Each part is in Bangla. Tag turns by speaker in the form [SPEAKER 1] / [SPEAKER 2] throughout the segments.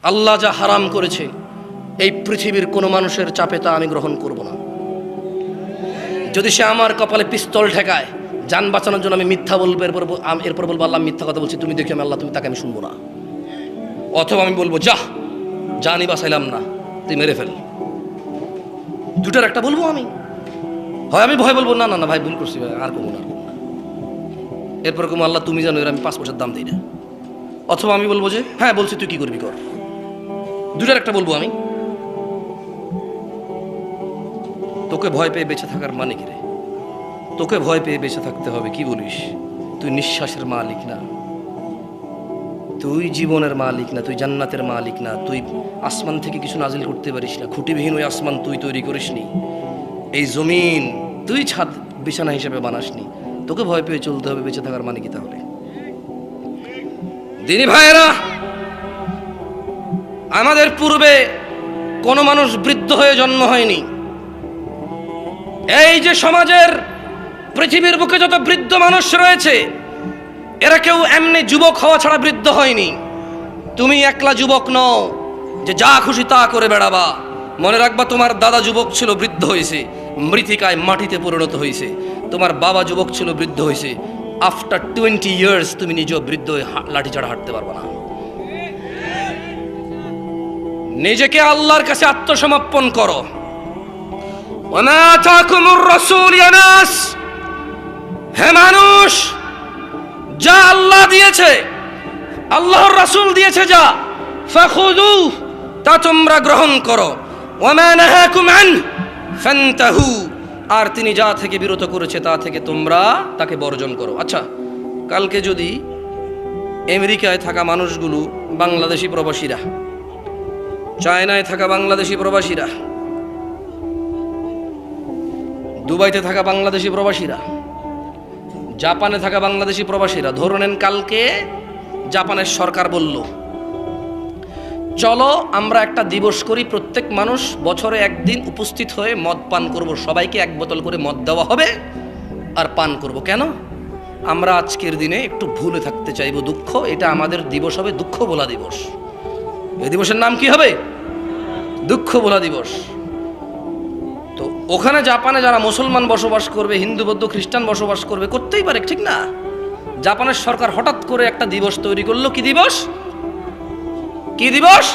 [SPEAKER 1] আল্লাহ যা হারাম করেছে এই পৃথিবীর কোনো মানুষের চাপে তা আমি গ্রহণ করব না। যদি সে আমার কপালে পিস্তল ঠেকায় যান বাঁচানোর জন্য আমি মিথ্যা বলবো, এরপর বলবো আল্লাহ মিথ্যা কথা বলছি, তুমি দেখি আমি আল্লাহ, তুমি তাকে আমি শুনবো না। অথবা আমি বলবো জানি বাঁচাইলাম না, তুই মেরে ফেল। দুটার একটা বলবো আমি। হয় আমি ভয় বলবো না না না ভাই ভুল করছি ভাই, আর করবো না। এরপর কমো আল্লাহ তুমি জানো এর আমি 5 পয়সার দাম দিই না। অথবা আমি বলবো যে হ্যাঁ বলছি তুই কি করবি কর। দুটার একটা বলবো আমি। তোকে ভয় পেয়ে বেঁচে থাকার মানে কি রে? তোকে ভয় পেয়ে বেঁচে থাকতে হবে কি বলিস? তুই নিঃশ্বাসের মালিক না, তুই জীবনের মালিক না, তুই জান্নাতের মালিক না, তুই আসমান থেকে কিছু নাজিল করতে পারিস না, খুঁটিবিহীন ওই আসমান তুই তৈরি করিসনি, এই জমিন তুই ছাদ বিছানা হিসেবে বানাসনি। তোকে ভয় পেয়ে চলতে হবে বেঁচে থাকার মানে কি তাহলে? দিনী ভাইয়েরা, আমাদের পূর্বে কোনো মানুষ বৃদ্ধ হয়ে জন্ম হয়নি। এই যে সমাজের পৃথিবীর বুকে যত বৃদ্ধ মানুষ রয়েছে এরা কেউ এমনি যুবক হওয়া ছাড়া বৃদ্ধ হয়নি। তুমি একলা যুবক নও যে যা খুশি তা করে বেড়াবা। মনে রাখবা তোমার দাদা যুবক ছিল, বৃদ্ধ হয়েছে, মৃত্তিকায় মাটিতে পরিণত হয়েছে। তোমার বাবা যুবক ছিল, বৃদ্ধ হয়েছে। আফটার 20 ইয়ার্স তুমি নিজেও বৃদ্ধ হয়ে লাঠি ছাড়া হাঁটতে পারবা না। নিজেকে আল্লাহর কাছে আত্মসমর্পণ করো। ওমা আতাকুমুর রাসূল ইয়া নাস, হে মানুষ, যা আল্লাহ দিয়েছে, আল্লাহর রাসূল দিয়েছে যা, ফাখুযু, তা তোমরা গ্রহণ করো। ওমা নাহাকুম আন ফান্তাহু, আর তিনি যা থেকে বিরত করেছে তা থেকে তোমরা তাকে বর্জন করো। আচ্ছা, কালকে যদি আমেরিকায় থাকা মানুষগুলো বাংলাদেশি প্রবাসীরা, চায়নায় থাকা বাংলাদেশি প্রবাসীরা, দুবাইতে থাকা বাংলাদেশি প্রবাসীরা, জাপানে থাকা বাংলাদেশি প্রবাসীরা, ধরে নেন কালকে জাপানের সরকার বলল চলো আমরা একটা দিবস করি, প্রত্যেক মানুষ বছরে একদিন উপস্থিত হয়ে মদ পান করব, সবাইকে 1 বোতল করে মদ দেওয়া হবে আর পান করব। কেন? আমরা আজকের দিনে একটু ভুলে থাকতে চাইব, দুঃখ, এটা আমাদের দিবস হবে দুঃখ ভোলা দিবস। এই দিবসের নাম কি হবে? দুঃখ ভোলা দিবস। তো ওখানে জাপানে যারা মুসলমান বসবাস করবে, হিন্দু বৌদ্ধ খ্রিস্টান বসবাস করবে, করতেই পারে, ঠিক না? জাপানের সরকার হঠাৎ করে একটা দিবস তৈরি করলো। কি দিবস? কি দিবস?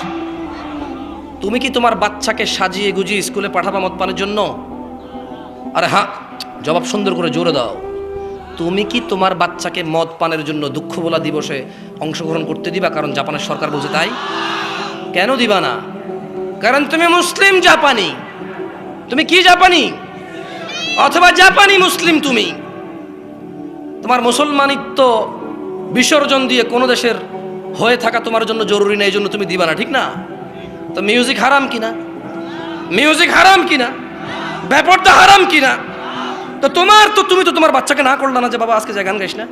[SPEAKER 1] তুমি কি তোমার বাচ্চাকে সাজিয়ে গুজিয়ে স্কুলে পাঠাবা মদ পানের জন্য? আরে হ্যাঁ, জবাব সুন্দর করে জোরে দাও। তুমি কি তোমার বাচ্চাকে মদ পানের জন্য দুঃখ ভোলা দিবসে অংশগ্রহণ করতে দিবা? কারণ জাপানের সরকার বলছে তাই। কেন দিবা না? কারণ তুমি মুসলিম জাপানি। তুমি কি জাপানি? অথবা জাপানি মুসলিম। তুমি তোমার মুসলমানিত্ব বিসর্জন দিয়ে কোনো দেশের হয়ে থাকা তোমার জন্য জরুরি না, এই জন্য তুমি দিবা না, ঠিক না? তো মিউজিক হারাম কিনা? মিউজিক হারাম কিনা? ব্যাপারটা হারাম কিনা? তো তুমি তো তোমার বাচ্চাকে না করলা না যে বাবা আজকে যায় গান গাইস না।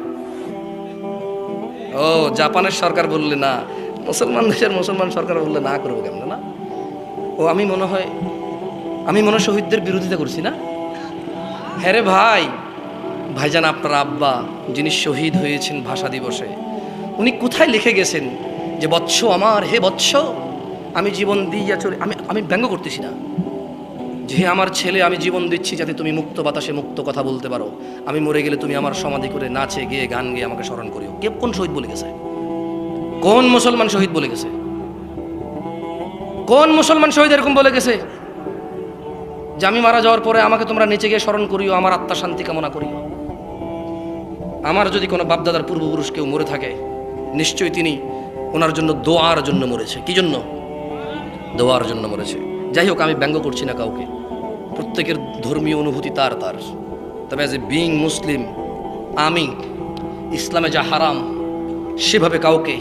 [SPEAKER 1] ও, জাপানের সরকার বললে না, মুসলমান দেশের মুসলমান সরকার বললে না করবো কেমন না? ও, আমি মনে হয় শহীদদের বিরোধিতা করছি না? হ্যাঁ রে ভাইজান, আপনার আব্বা যিনি শহীদ হয়েছেন ভাষা দিবসে, উনি কোথায় লিখে গেছেন যে বৎস আমার, হে বৎস, আমি জীবন দিয়া চলে, আমি ব্যঙ্গ করতেছি না, যে আমার ছেলে আমি জীবন দিচ্ছি যাতে তুমি মুক্ত বাতাসে মুক্ত কথা বলতে পারো, আমি মরে গেলে তুমি আমার সমাধি করে নাচে গিয়ে গান গিয়ে আমাকে স্মরণ করিও। কে, কোন শহীদ বলে গেছে? কোন মুসলমান শহীদ বলে গেছে? কোন মুসলমান শহীদ এরকম বলে গেছে যে আমি মারা যাওয়ার পরে আমাকে তোমরা নিচে গিয়ে স্মরণ করিও, আমার আত্মা শান্তি কামনা করিও? আমার যদি কোনো বাপদাদার পূর্বপুরুষ কেউ মরে থাকে, নিশ্চয়ই তিনি ওনার জন্য দোয়ার জন্য মরেছে। কি জন্য? দোয়ার জন্য মরেছে। যাই হোক, আমি ব্যঙ্গ করছি না কাউকে, প্রত্যেকের ধর্মীয় অনুভূতি তার। তবে অ্যাজ এ বিইং মুসলিম, আমি ইসলামে যা হারাম সেভাবে কাউকে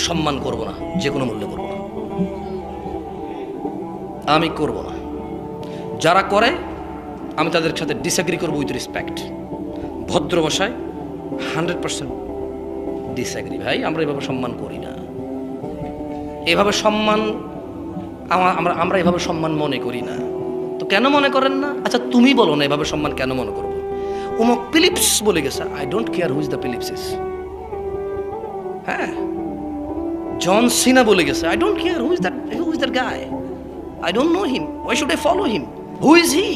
[SPEAKER 1] সম্মান করব না, যে কোনো মূল্যে করব না, আমি করব না। যারা করে আমি তাদের সাথে ডিসএগ্রি করবো উইথ রেসপেক্ট, ভদ্র ভাষায় 100% ডিসএগ্রি। ভাই, আমরা এভাবে সম্মান করি না, এভাবে সম্মান আমরা এভাবে সম্মান মনে করি না। তো কেন মনে করেন না? আচ্ছা, তুমি বলো না এভাবে সম্মান কেন মনে করবো? অমুক ফিলিপস বলে গেছে, I don't care who is the Phillips is. হ্যাঁ, জন সিনা বলে গেছে, I don't care who is that guy, I don't know him, why should I follow him, who is he,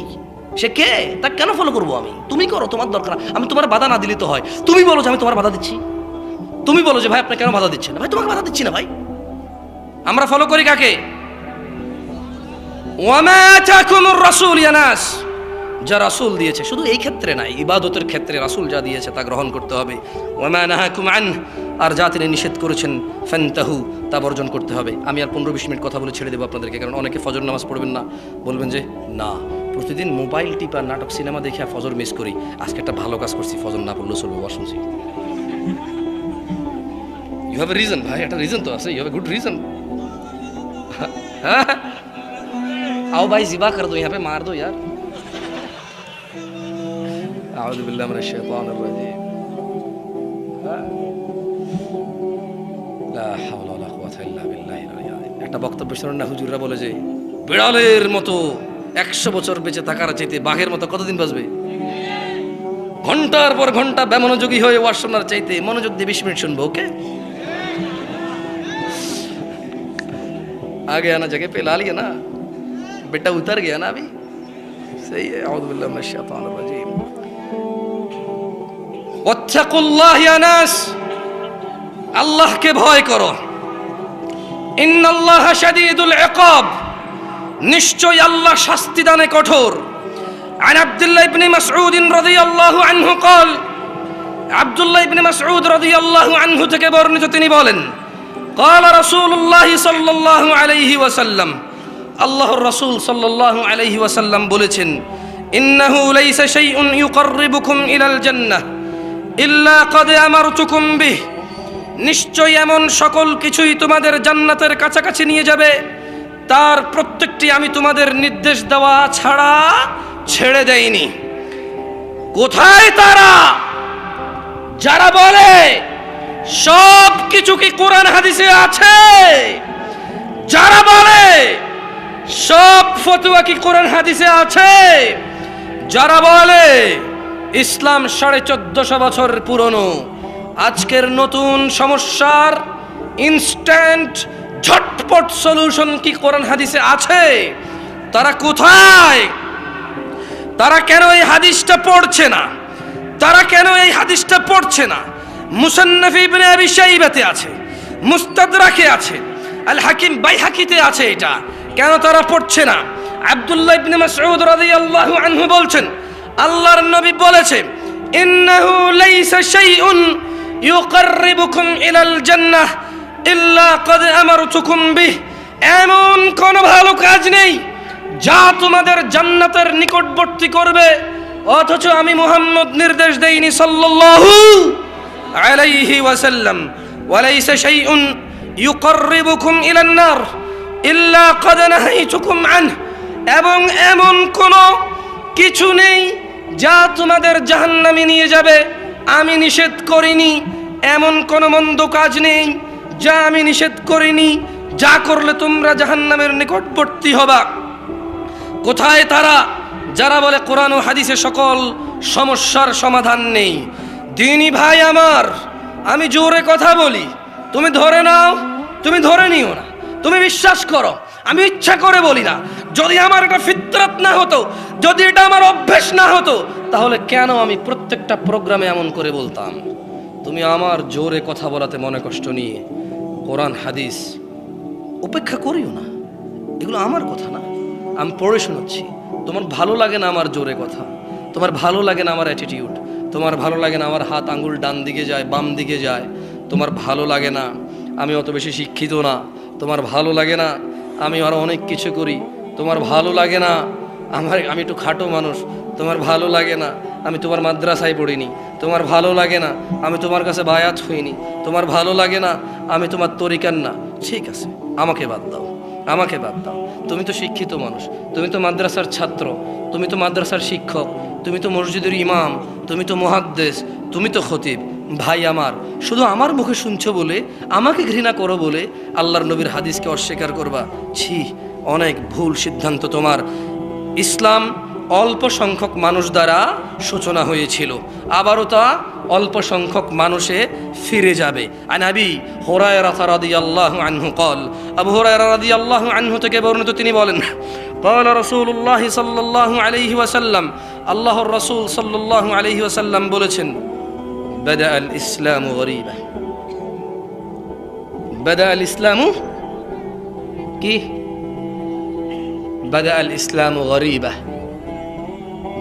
[SPEAKER 1] সে কে, তাকে কেন ফলো করবো আমি? তুমি করো, তোমার দরকার, আমি তোমার বাধা না দিলে তো হয়। তুমি বলো যে আমি তোমার বাধা দিচ্ছি, তুমি বলো যে ভাই আপনি কেন বাধা দিচ্ছেন না, ভাই তোমাকে বাধা দিচ্ছি না ভাই। আমরা ফলো করি কাকে? ওয়ামা আতাকুমুর রাসূল ইয়া নাস, যা রাসূল দিয়েছে, শুধু এই ক্ষেত্রে নাই, ইবাদতের ক্ষেত্রে রাসূল যা দিয়েছে তা গ্রহণ করতে হবে। ওয়ামা নাহাকুম আন, আর যা তিনি নিষেধ করেছেন ফান্তাহু, তা বর্জন করতে হবে। আমি আর 15-20 মিনিট কথা বলে ছেড়ে দেবো আপনাদেরকে, কারণ অনেকে ফজর নামাজ পড়বেন না, বলবেন যে না প্রতিদিন মোবাইল টিপা নাটক সিনেমা দেখে ফজর মিস করি, আজকে একটা ভালো কাজ করছি, ফজর না পড়লেও চলবে, ওয়াজ শুনছি। ইউ হ্যাভ এ রিজন ভাই, একটা রিজন তো আছে, you have a good reason. आओ भाई जिबा कर दो यहाँ पे, मार दो यार। आउज़ु बिल्लाहि मिनश शैतानिर रजीम। লা হাওলা ওয়ালা কুওয়াতা ইল্লা বিল্লাহিল আলিয়্যিল আযীম। একটা বক্তব্য শুনুন না, হুজুররা বলে যে বিড়ালের মতো 100 বছর বেঁচে থাকার চাইতে বাঘের মতো কতদিন বাঁচবে? ঘন্টার পর ঘন্টা বেমনোযোগী হয়ে ওয়াজ শোনার চাইতে মনোযোগ দিয়ে 20 মিনিট শুনবো, ওকে? आगे आना जगह पे ला लिया ना, बेटा उतर गया ना अभी, सही है। औज़ु बिल्लाहि मिनश शैतानिर रजीम। वत्तकुल्लाह या नास, अल्लाह के भय करो। इन्नल्लाह शदीदुल इक़ाब, निश्चय अल्लाह शास्ति दाने कठोर। عن عبد الله بن مسعود رضي الله عنه قال, عبد الله بن مسعود رضي الله عنه থেকে বর্ণিত, তিনি বলেন قال رسول الله صلى الله عليه وسلم, আল্লাহর রাসূল সাল্লাল্লাহু আলাইহি ওয়াসাল্লাম বলেছেন, ইন্নাহু লাইসা শাইউন ইউকাররিবুকুম ইলাল জান্নাহ ইল্লা ক্বাদ আমারতুকুম বিহ, নিশ্চয় এমন সকল কিছুই তোমাদের জান্নাতের কাছাকাছি নিয়ে যাবে, তার প্রত্যেকটি আমি তোমাদের নির্দেশ দেওয়া ছাড়া ছেড়ে দেইনি। কোথায় তারা যারা বলে সব কিছু কি কোরআন হাদিসে আছে, যারা বলে সব ফতোয়া কি কোরআন হাদিসে আছে, যারা বলে ইসলাম 1450 বছর পুরনো, আজকের নতুন সমস্যার ইনস্ট্যান্ট ঝটপট সলিউশন কি কোরআন হাদিসে আছে, তারা কোথায়? তারা কেন এই হাদিসটা পড়ছে না? তারা কেন এই হাদিসটা পড়ছে না? মুসান্নাফ ইবনে আবি শাইবাতে আছে, মুস্তাদরাকে আছে, আল হাকিম বাইহাকিতে আছে, এটা কেন তারা পড়ছে না? আব্দুল্লাহ ইবনে মাসউদ রাদিয়াল্লাহু আনহু বলছেন, আল্লাহর নবী বলেছেন, ইন্নাহু লাইসা শাইউন ইউকাররিবুকুম ইলাল জান্নাহ ইল্লা ক্বাদ আমারতুকুম বিহ, এমন কোন ভালো কাজ নেই যা তোমাদের জান্নাতের নিকটবর্তী করবে, অথচ আমি মুহাম্মদ নির্দেশ দেইনি সাল্লাল্লাহু আলাইহি ওয়াসাল্লাম। ওয়ালাইসা শাইউন ইউকাররিবুকুম ইলান নার ইল্লা ক্বাদ নাহাইতুকুম আনহু, এবং এমন কোনো কিছু নেই যা তোমাদের জাহান্নামে নিয়ে যাবে, আমি নিষেধ করিনি। এমন কোনো মন্দ কাজ নেই যা আমি নিষেধ করিনি, যা করলে তোমরা জাহান্নামের নিকটবর্তী হবা। কোথায় তারা যারা বলে কোরআন ও হাদিসে সকল সমস্যার সমাধান নেই? দিনী ভাই আমার, আমি জোরে কথা বলি, তুমি ধরে নাও, তুমি ধরে নিও না, তুমি বিশ্বাস করো, আমি ইচ্ছা করে বলি না। যদি আমার এটা ফিতরাত না হতো, যদি এটা আমার অভ্যেস না হতো, তাহলে কেন আমি প্রত্যেকটা প্রোগ্রামে এমন করে বলতাম? তুমি আমার জোরে কথা বলাতে মনে কষ্ট নিয়ে কোরআন হাদিস উপেক্ষা করিও না, এগুলো আমার কথা না, আমি পড়ে শোনাচ্ছি। তোমার ভালো লাগে না আমার জোরে কথা, তোমার ভালো লাগে না আমার অ্যাটিটিউড, তোমার ভালো লাগে না আমার হাত আঙ্গুল ডান দিকে যায় বাম দিকে যায়, তোমার ভালো লাগে না আমি অত বেশি শিক্ষিত না, তোমার ভালো লাগে না আমি আরও অনেক কিছু করি, তোমার ভালো লাগে না আমি একটু খাটো মানুষ, তোমার ভালো লাগে না আমি তোমার মাদ্রাসায় পড়িনি, তোমার ভালো লাগে না আমি তোমার কাছে বায়াত হইনি, তোমার ভালো লাগে না আমি তোমার তরিকার না। ঠিক আছে, আমাকে বাদ দাও, আমাকে বাদ দাও। তুমি তো শিক্ষিত মানুষ, তুমি তো মাদ্রাসার ছাত্র, তুমি তো মাদ্রাসার শিক্ষক, তুমি তো মসজিদের ইমাম, তুমি তো মুহাদ্দিস, তুমি তো খতিব। ভাই আমার, শুধু আমার মুখে শুনছো বলে, আমাকে ঘৃণা করো বলে আল্লাহর নবীর হাদিসকে অস্বীকার করবা? ছি, অনেক ভুল সিদ্ধান্ত তোমার। ইসলাম অল্প সংখ্যক মানুষ দ্বারা সূচনা হয়েছিল, আবারও তা অল্প সংখ্যক মানুষে ফিরে যাবে। আন আবি হুরায়রা রাদিয়াল্লাহু আনহু قال, আবু হুরায়রা রাদিয়াল্লাহু আনহু থেকে বর্ণিত, তিনি বলেন قال রাসূলুল্লাহ সাল্লাল্লাহু আলাইহি ওয়াসাল্লাম, আল্লাহর রাসূল সাল্লাল্লাহু আলাইহি ওয়াসাল্লাম বলেছেন, বাদা আল ইসলামু গরীবা, বাদা আল ইসলামু কি, বাদা আল ইসলামু গরীবা,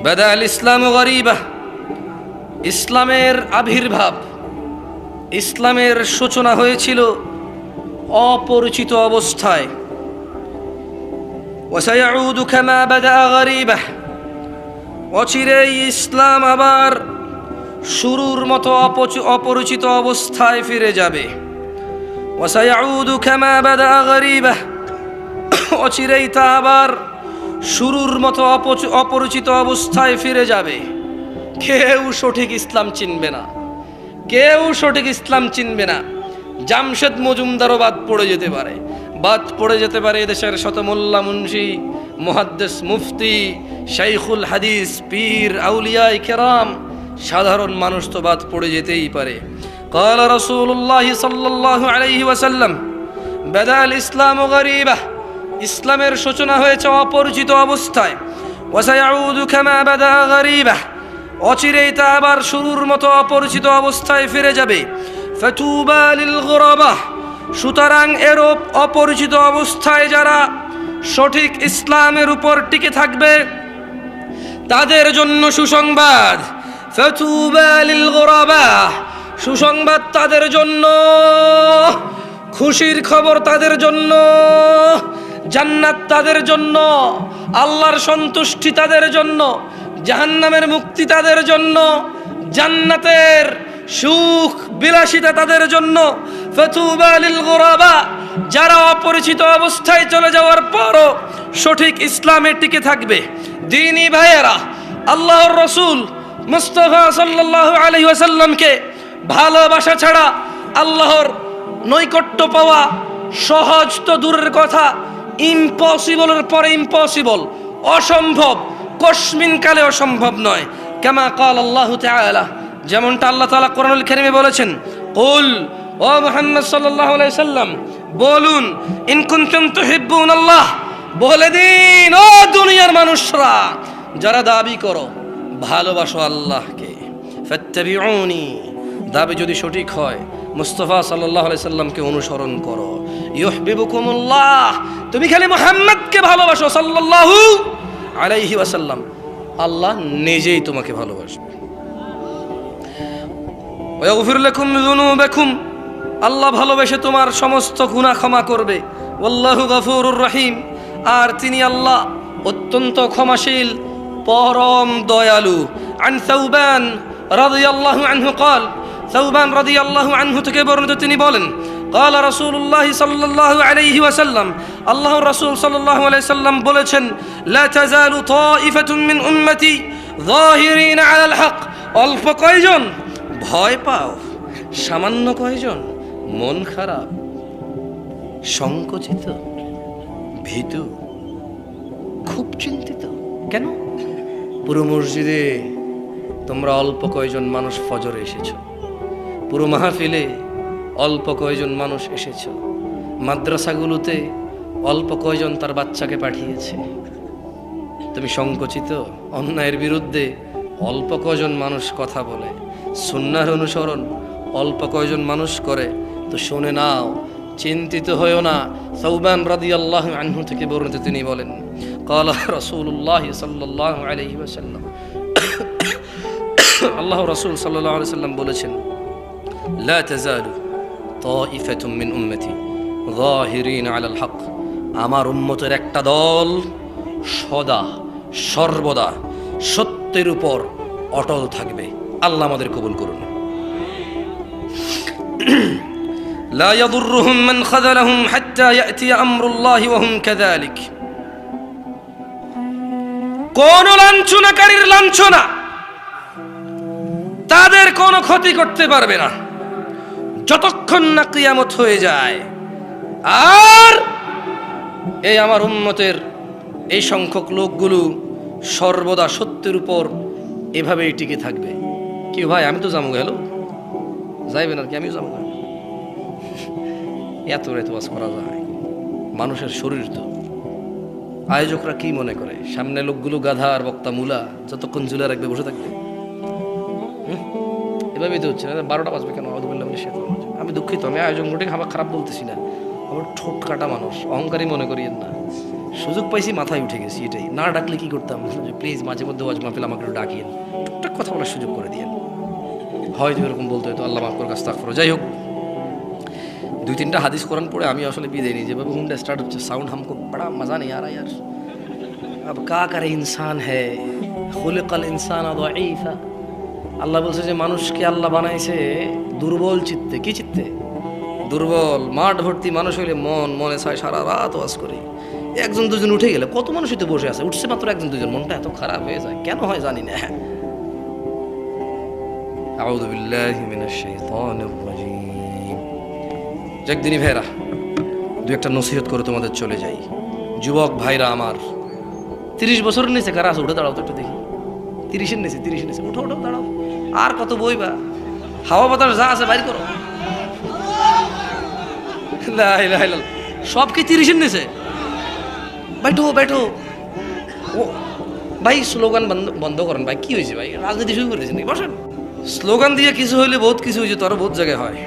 [SPEAKER 1] বাদা আল ইসলামু গরীবা, ইসলামের আবির্ভাব, ইসলামের সূচনা হয়েছিল অপরিচিত অবস্থায়। ওয়াসায়াউদু কামা বাদা গরীবা, অচিরেই ইসলাম আবার শুরুর মতো অপরিচিত অবস্থায় ফিরে যাবে। ওয়াসায়াউদু কামা বাদা গরীবা, অচিরেই তা আবার শুরুর মতো অপরিচিত অবস্থায় ফিরে যাবে। কেউ সঠিক ইসলাম চিনবে না, কেউ সঠিক ইসলাম চিনবে না। জামশেদ মজুমদারও বাদ পড়ে যেতে পারে, বাদ পড়ে যেতে পারে এদেশের শত মোল্লা মুন্সি, মুহাদ্দিস, মুফতি, শাইখুল হাদিস, পীর, আউলিয়া কেরাম, সাধারণ মানুষ তো বাদ পড়ে যেতেই পারে। قال رسول الله صلى الله عليه وسلم بدا الاسلام غريبا, ইসলামের সূচনা হয়েছে অপরিচিত অবস্থায়। ওয়াসায়াউদু কামা বাদা গরীবা, অচিরেই তা আবার শুরুর মতো অপরিচিত অবস্থায় ফিরে যাবে। ফাতুবা লিল গুরাবা, সুতরাং এরূপ অপরিচিত অবস্থায় যারা সঠিক ইসলামের উপর টিকে থাকবে তাদের জন্য সুসংবাদ। ফাতুবা লিল গুরাবা, সুসংবাদ তাদের জন্য, খুশির খবর তাদের জন্য, জান্নাত তাদের জন্য, আল্লাহর সন্তুষ্টি তাদের জন্য, জাহান্নামের মুক্তি তাদের জন্য, জান্নাতের সুখ বিলাসিতা তাদের জন্য। ফাতুবা লিল গুরাবা, যারা অপরিচিত অবস্থায় চলে যাওয়ার পরও সঠিক ইসলামে টিকে থাকবে। দ্বীনি ভাইয়েরা, আল্লাহর রাসূল মুস্তাফা সাল্লাল্লাহু আলাইহি ওয়াসাল্লামকে ভালোবাসা ছাড়া আল্লাহর নৈকট্য পাওয়া সহজ তো দূরের কথা, ইম্পসিবলের পরে ইম্পসিবল, অসম্ভব, কসমিন কালে অসম্ভব নয়। কামা কাল আল্লাহু তাআলা, যেমনটা আল্লাহ তাআলা কোরআনুল কারীমে বলেছেন, কুল, ও মুহাম্মদ সাল্লাল্লাহু আলাইহি সাল্লাম বলুন, ইন কুনতুম তুহিব্বুনাল্লাহ, বলে দিন ও দুনিয়ার মানুষরা যারা দাবি করো ভালোবাসো আল্লাহকে, ফাত্তাবিউনি, দাবি যদি সঠিক হয় মুস্তাফা সাল্লাল্লাহু আলাইহি সাল্লামকে অনুসরণ করো। ইউহিব্বুকুমুল্লাহ, তুমি খালি মুহাম্মদকে ভালোবাসো সাল্লাল্লাহু আলাইহি ওয়াসাল্লাম, আল্লাহ নিজেই তোমাকে ভালোবাসবে। ওয়া ইয়াগফির লাকুম যুনুবাকুম, আল্লাহ ভালোবেসে তোমার সমস্ত গুনাহ ক্ষমা করবে। ওয়াল্লাহু গফুরুর রহিম, আর তিনি আল্লাহ অত্যন্ত ক্ষমাশীল, পরম দয়ালু। আন সাউবান রাদিয়াল্লাহু আনহু قال, সাউবান রাদিয়াল্লাহু আনহু থেকে বর্ণিত, তিনি বলেন, قال রাসূলুল্লাহ সাল্লাল্লাহু আলাইহি ওয়াসাল্লাম, আল্লাহর রাসূল সাল্লাল্লাহু আলাইহি সাল্লাম বলেছেন, লা তাযালু তাইফাতুন মিন উম্মতি যাহিরিনা আলাল হক, অল্প কয়জন ভয় পাও, সামান্য কয়জন মন খারাপ, সংকুচিত, ভীতু, খুব চিন্তিত। কেন? পুরো মসজিদে তোমরা অল্প কয়জন মানুষ ফজরে এসেছো, পুরো মাহফিলে অল্প কয়জন মানুষ এসেছো, মাদ্রাসাগুলোতে অল্প কয়জন তার বাচ্চাকে পাঠিয়েছে, তুমি সংকুচিত, অন্যায়ের বিরুদ্ধে অল্প কয়জন মানুষ কথা বলে, সুন্নাহর অনুসরণ অল্প কয়জন মানুষ করে, তো শুনে নাও, চিন্তিত হয়েও না। সাউবান রাদিয়াল্লাহু আনহু থেকে বর্ণিত, তিনি বলেন, قال রাসূলুল্লাহ সাল্লাল্লাহু আলাইহি ওয়াসাল্লাম, আল্লাহ রাসূল সাল্লাল্লাহু আলাইহি ওয়াসাল্লাম বলেছেন, লা তাযালু তাইফাতুম মিন উম্মতি যাহিরিনা আলাল হক, আমার উম্মতের একটা দল সদা সর্বদা সত্যের উপর অটল থাকবে। আল্লাহ আমাদের কবুল করুন। লা ইয়াদুররুহুম মান খাযালাহুম হাত্তা ইয়াতি আমরুল্লাহি ওয়া হুম কাযালিক, কোন লাঞ্ছনাকারীর লাঞ্ছনা তাদের কোনো ক্ষতি করতে পারবে না যতক্ষণ না কিয়ামত হয়ে যায়। আর এই আমার উম্মতের এই সংখ্যক লোকগুলো সর্বদা সত্যের উপর এভাবেই টিকে থাকবে। কি ভাই, আমি তো যাবো, গেল যাইবেন আর কি, আমিও যাবো। এত রাত ওয়াজ করা যায়? মানুষের শরীর তো। আয়োজকরা কি মনে করে সামনে লোকগুলো গাধা আর বক্তা মুলা, যতক্ষণ ঝুলে রাখবে বসে থাকবে? এভাবেই তো হচ্ছে না। 12টা বাজবে কেন? আমি দুঃখিত, আমি আয়োজন করে খারাপ বলতেছি না। আমার ঠোঁট কাটা মানুষ, অহংকারী মনে করিয়েন না। সুযোগ পাইছি, মাথায় উঠে গেছি, এটাই। না ডাকলে কি করতাম? প্লিজ মাঝে মধ্যে ওয়াজ মাহফিল আমাকে একটু ডাকিয়েন, টুকটাক কথা বলার সুযোগ করে দিয়েন। হয়তো এরকম বলতে হয়তো, আল্লাহ মাফ করে, আস্তাগফিরুল্লাহ। যাই হোক, 2-3টা হাদিস কোরআন পড়ে আমি আসলে বিদায় নিই। যেভাবে হুন্ডা স্টার্ট হচ্ছে, সাউন্ড হামকো বড়া মজা নেই আ রা ইয়ার। अब क्या करे, इंसान है, खुलिकल इंसान ज़ईफ़ा। আল্লাহ বলছে যে মানুষকে আল্লাহ বানাইছে দুর্বল চিত্তে। কি চিত্তে? দুর্বল। মাঠ ভর্তি মানুষ হইলে মনে চায় সারা রাত ওয়াজ করি। 1-2জন উঠে গেলে কত মানুষই তো বসে আছে, উঠছে মাত্র 1-2জন, মনটা এত খারাপ হয়ে যায় কেন হয় জানি না। আউযু বিল্লাহি মিনাশ শাইতানির রাজীম। একদিনই ভাইরা 2-একটা নসিহত করে তোমাদের চলে যাই। যুবক ভাইরা আমার, 30 বছরের নিচে কারা আছে? উঠে দাঁড়াও তো একটু দেখি। 30-এর নিচে, 30-এর নিচে উঠো, দাঁড়াও। আর কত বইবা? হাওয়া বাতাস যা আছে বাইর করো। লা ইলাহা ইল্লাল্লাহ। সব কি 30-এর নিচে? बैठो। ও ভাই, স্লোগান বন্ধ করেন ভাই। কি হয়েছে ভাই? রাজনীতি শুরু করেছেন নাকি? বসেন। স্লোগান দিয়ে কিছু হইলে বহুত কিছু হয়েছে, তো আরো বহুত জায়গায় হয়।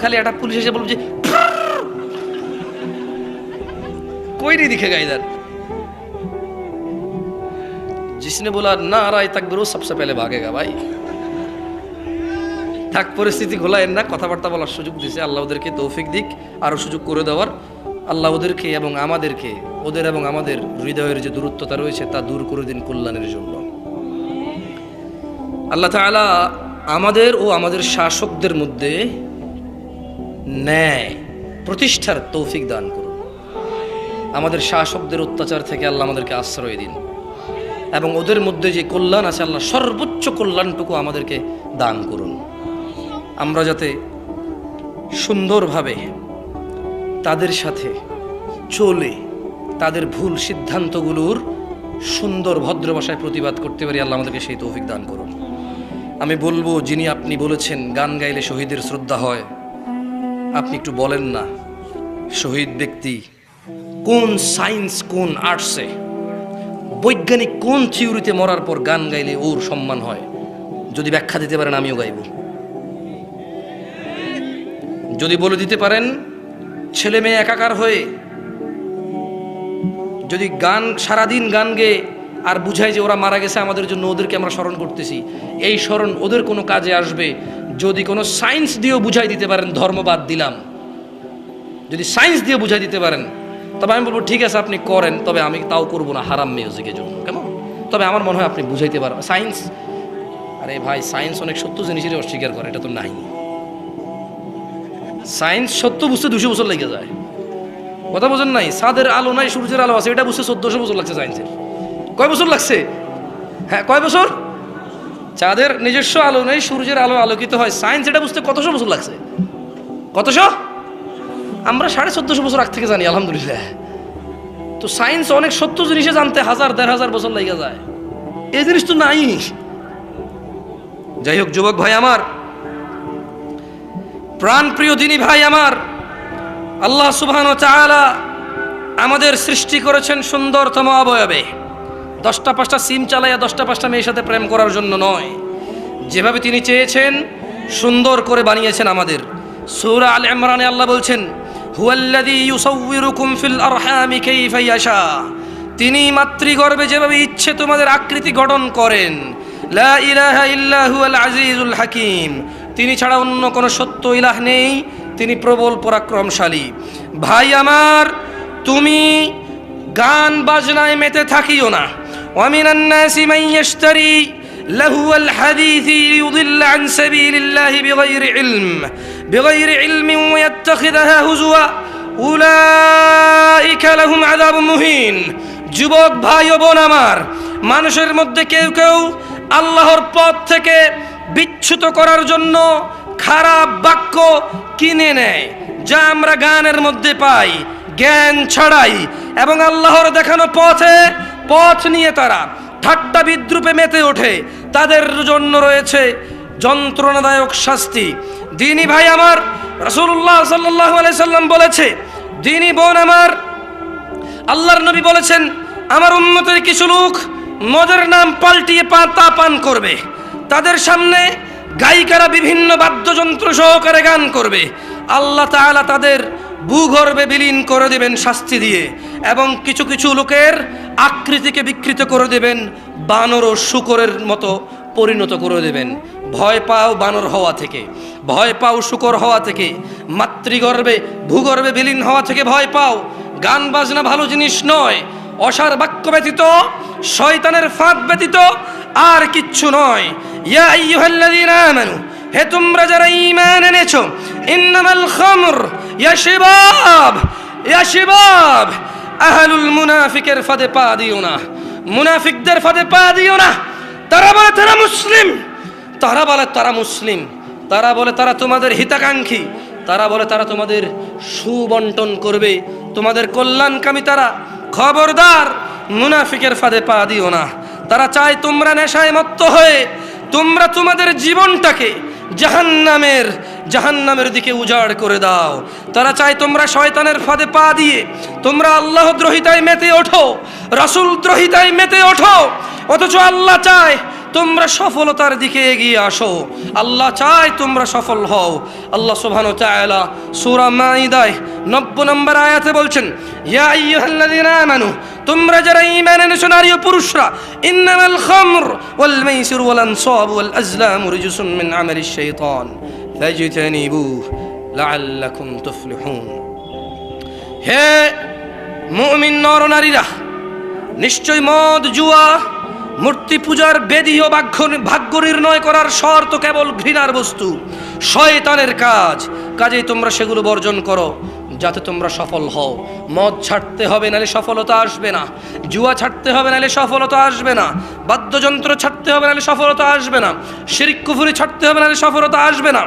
[SPEAKER 1] খালি একটা পুলিশ এসে বলবে যে कोई नहीं दिखेगा इधर। जिसने बोला नाराए तकबीर सबसे पहले भागेगा भाई। থাক, পরিস্থিতি ঘোলায়েন না, কথাবার্তা বলার সুযোগ দিয়েছে আল্লাহ, ওদেরকে তৌফিক দিক, আরো সুযোগ করে দেওয়ার। আল্লাহ ওদেরকে এবং আমাদেরকে, ওদের এবং আমাদের হৃদয়ের যে দূরত্বতা রয়েছে তা দূর করে দিন কল্যাণের জন্য। আল্লাহ তাআলা আমাদের ও আমাদের শাসকদের মধ্যে ন্যায় প্রতিষ্ঠার তৌফিক দান করুন। আমাদের শাসকদের অত্যাচার থেকে আল্লাহ আমাদেরকে আশ্রয় দিন, এবং ওদের মধ্যে যে কল্যাণ আছে আল্লাহ সর্বোচ্চ কল্যাণটুকু আমাদেরকে দান করুন। আমরা যাতে সুন্দরভাবে তাদের সাথে চলে তাদের ভুল সিদ্ধান্তগুলোর সুন্দর ভদ্র ভাষায় প্রতিবাদ করতে পারি, আল্লাহ আমাদেরকে সেই তৌফিক দান করুন। আমি বলবো, যিনি আপনি বলেছেন গান গাইলে শহীদের শ্রদ্ধা হয়, আপনি একটু বলেন না শহীদ ব্যক্তি কোন সায়েন্স, কোন আর্টসে, বৈজ্ঞানিক কোন থিওরিতে মরার পর গান গাইলে ওর সম্মান হয়? যদি ব্যাখ্যা দিতে পারেন আমিও গাইব। যদি বলে দিতে পারেন ছেলে মেয়ে একাকার হয়ে যদি গান সারাদিন গান গেয়ে আর বুঝাই যে ওরা মারা গেছে আমাদের জন্য, ওদেরকে আমরা স্মরণ করতেছি, এই স্মরণ ওদের কোনো কাজে আসবে যদি কোনো সায়েন্স দিয়েও বুঝাই দিতে পারেন, ধর্ম বাদ দিলাম, যদি সায়েন্স দিয়ে বুঝাই দিতে পারেন, তবে আমি বলবো ঠিক আছে আপনি করেন, তবে আমি তাও করবো না হারাম মিউজিকের জন্য। কেমন? তবে আমার মনে হয় আপনি বুঝাইতে পারবেন সায়েন্স। আরে ভাই, সায়েন্স অনেক সত্য জিনিসেরই অস্বীকার করে, এটা তো নাই। সায়েন্স সত্য বুঝতে 200 বছর লেগে যায়। কথা বোঝেন নাই? চাঁদের আলো নাই, সূর্যের আলো আছে, এটা বুঝতে 1400 বছর লাগছে সায়েন্সের। কয় বছর লাগছে? হ্যাঁ, কয় বছর? চাঁদের নিজস্ব আলো নেই, সূর্যের আলো আলোকিত হয়, সায়েন্স এটা বুঝতে কতশো বছর লাগছে? কতশো? আমরা 1450 বছর আগ থেকে জানি, আলহামদুলিল্লাহ। তো সায়েন্স অনেক সত্য জিনিসে জানতে 1000-1500 বছর লেগে যায়, এই জিনিস তো নাই। যাই হোক, যুবক ভাই আমার, প্রাণ প্রিয় দিনী ভাই আমার, আল্লাহ সুবহানাহু ওয়া তাআলা আমাদের সৃষ্টি করেছেন সুন্দরতম অবয়বে। 10টা 5টা সিম চালাইয়া 10টা 5টা মেয়ের সাথে প্রেম করার জন্য নয়, যেভাবে তিনি চেয়েছেন সুন্দর করে বানিয়েছেন আমাদের। সূরা আল ইমরানে আল্লাহ বলছেন, হুয়াল্লাযী ইউসাউয়িরুকুম ফিল আরহামি কাইফা ইয়াশা, তিনি মাতৃগর্ভে যেভাবে ইচ্ছে তোমাদের আকৃতি গঠন করেন। লা ইলাহা ইল্লা হুয়াল আজিজুল হাকিম, তিনি ছাড়া অন্য কোনো সত্য ইলাহ নেই, তিনি প্রবল পরাক্রমশালী। ভাই আমার, তুমি গান বাজনায় মেতে থাকিও না। ওয়ামিনান নাসি মান ইয়াশতারি লাহুয়াল হাদিসি লিয়ুদিল্লা আন সাবিলিল্লাহি বিগাইরি ইলমিন ওয়া ইয়াত্তাখিযাহা হুজুয়া উলাইকা লাহুম আযাবুন মুহিন। যুবক ভাই ও বোন আমার, মানুষের মধ্যে কেউ কেউ আল্লাহর পথ থেকে বিচ্যুত করার জন্য খারাপ বাক্য কিনে নেয়, যা আমরা গানের মধ্যে পাই, জ্ঞান ছড়াই, এবং আল্লাহর দেখানো পথ নিয়ে তারা ঠাট্টা বিদ্রুপে মেতে ওঠে, তাদের জন্য রয়েছে যন্ত্রণাদায়ক শাস্তি। দিনী ভাই আমার, রাসূলুল্লাহ সাল্লাল্লাহু আলাইহি সাল্লাম বলেছে, দিনী বোন আমার, আল্লাহর নবী বলেছেন, আমার উম্মতের কিছু লোক মদের নাম পাল্টিয়ে তা পান করবে। তাদের সামনে গায়িকারা বিভিন্ন বাদ্যযন্ত্র সহকারে গান করবে। আল্লাহ তাআলা তাদের ভূগর্ভে বিলীন করে দেবেন শাস্তি দিয়ে, এবং কিছু কিছু লোকের আকৃতিকে বিকৃত করে দেবেন, বানর ও শূকরের মতো পরিণত করে দেবেন। ভয় পাও বানর হওয়া থেকে, ভয় পাও শূকর হওয়া থেকে, মাতৃগর্ভে ভূগর্ভে বিলীন হওয়া থেকে ভয় পাও। গান বাজনা ভালো জিনিস নয়, অসার বাক্য ব্যতীত, শয়তানের ফাঁদ ব্যতীত আর কিচ্ছু নয়। ইয়া আইয়ুহাল্লাযীনা আমানু, হে তোমরা যারা ঈমান এনেছো, ইন্নামাল খামর ইয়া শিবাব আহলুল মুনাফিকের ফাঁদে পা দিও না, মুনাফিকদের ফাঁদে পা দিও না। তারা বলে তারা মুসলিম, তারা বলে তারা মুসলিম, তারা বলে তারা তোমাদের হিতাকাঙ্ক্ষী, তারা বলে তারা তোমাদের সুবন্টন করবে, তোমাদের কল্যাণকামী তারা। খবরদার, মুনাফিকের ফাঁদে পা দিও না। তারা চায় তোমরা নেশায় মত্ত হয়ে তোমরা তোমাদের জীবনটাকে জাহান্নামের দিকে উজাড় করে দাও। তারা চায় তোমরা শয়তানের ফাঁদে পা দিয়ে তোমরা আল্লাহ দ্রোহিতায় মেতে ওঠো, রাসূল দ্রোহিতায় মেতে ওঠো। অথচ আল্লাহ চায় তোমরা সফলতার দিকে এগিয়ে আসো, আল্লাহ চায় তোমরা সফল হও। আল্লাহ সুবহানাহু ওয়া তাআলা সূরা মাঈদায় 90 নম্বর আয়াতে বলছেন, ইয়া আইয়ুহাল্লাযীনা আমানু, তোমরা যারা ঈমান এনেছো নারী ও পুরুষরা, ইন্নামাল খামর ওয়াল মাইসির ওয়াল আনসাব ওয়াল আজলাম রিজসুম মিন আমালিশ শাইতান ফাজতানিবুহু লাআল্লাকুম তুফলিহুন। হে মুমিন নর নারীরা, নিশ্চয় মদ, জুয়া, মূর্তি পূজার বেদী ও ভাগ্য নির্ণয় করার শর্ত কেবল ঘৃণার বস্তু, শয়তানের কাজ। কাজেই তোমরা সেগুলো বর্জন করো যাতে তোমরা সফল হও। মদ ছাড়তে হবে, নাহলে সফলতা আসবে না। জুয়া ছাড়তে হবে, নাহলে সফলতা আসবে না। বাদ্যযন্ত্র ছাড়তে হবে, নাহলে সফলতা আসবে না। শিরক কুফরি ছাড়তে হবে, নাহলে সফলতা আসবে না।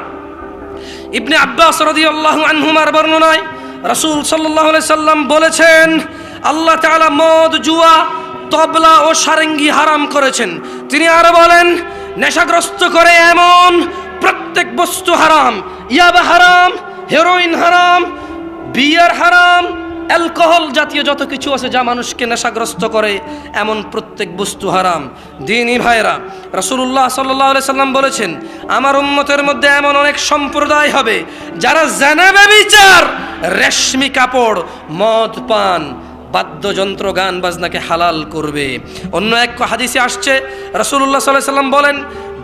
[SPEAKER 1] ইবনে আব্বাস রাদিয়াল্লাহু আনহুমার বর্ণনায় রাসূল সাল্লাল্লাহু আলাইহি সাল্লাম বলেছেন, আল্লাহ তাআলা মদ, জুয়া, তবলা ও সারেঙ্গি হারাম করেছেন। তিনি আরো বলেন, নেশাগ্রস্ত করে এমন প্রত্যেক বস্তু হারাম। ইয়াবা হারাম, হেরোইন হারাম, বিয়ার হারাম, অ্যালকোহল জাতীয় যত কিছু আছে যা মানুষকে নেশাগ্রস্ত করে, এমন প্রত্যেক বস্তু হারাম। দ্বীনি ভাইরা, রাসূলুল্লাহ সাল্লাল্লাহু আলাইহি সাল্লাম বলেছেন, আমার উম্মতের মধ্যে এমন অনেক সম্প্রদায় হবে যারা জিনা, ব্যভিচার, রেশমি কাপড়, মদ পান, বাদ্যযন্ত্র, গান বাজনাকে হালাল করবে। অন্য এক হাদিসে আসছে, রাসূলুল্লাহ সাল্লাল্লাহু আলাইহি সাল্লাম বলেন,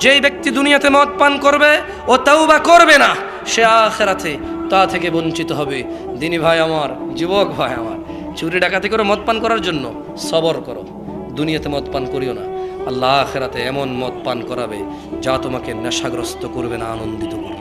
[SPEAKER 1] যেই ব্যক্তি দুনিয়াতে মদ পান করবে ও তাওবা করবে না, সে আখিরাতে তা থেকে বঞ্চিত হবে। দিনী ভাই আমার, যুবক ভাই আমার, চুরি ডাকাতি করে মদ পান করার জন্য সবর করো, দুনিয়াতে মদ পান করিও না। আল্লাহ আখিরাতে এমন মদ পান করাবে যা তোমাকে নেশাগ্রস্ত করবে না, আনন্দিত করবে।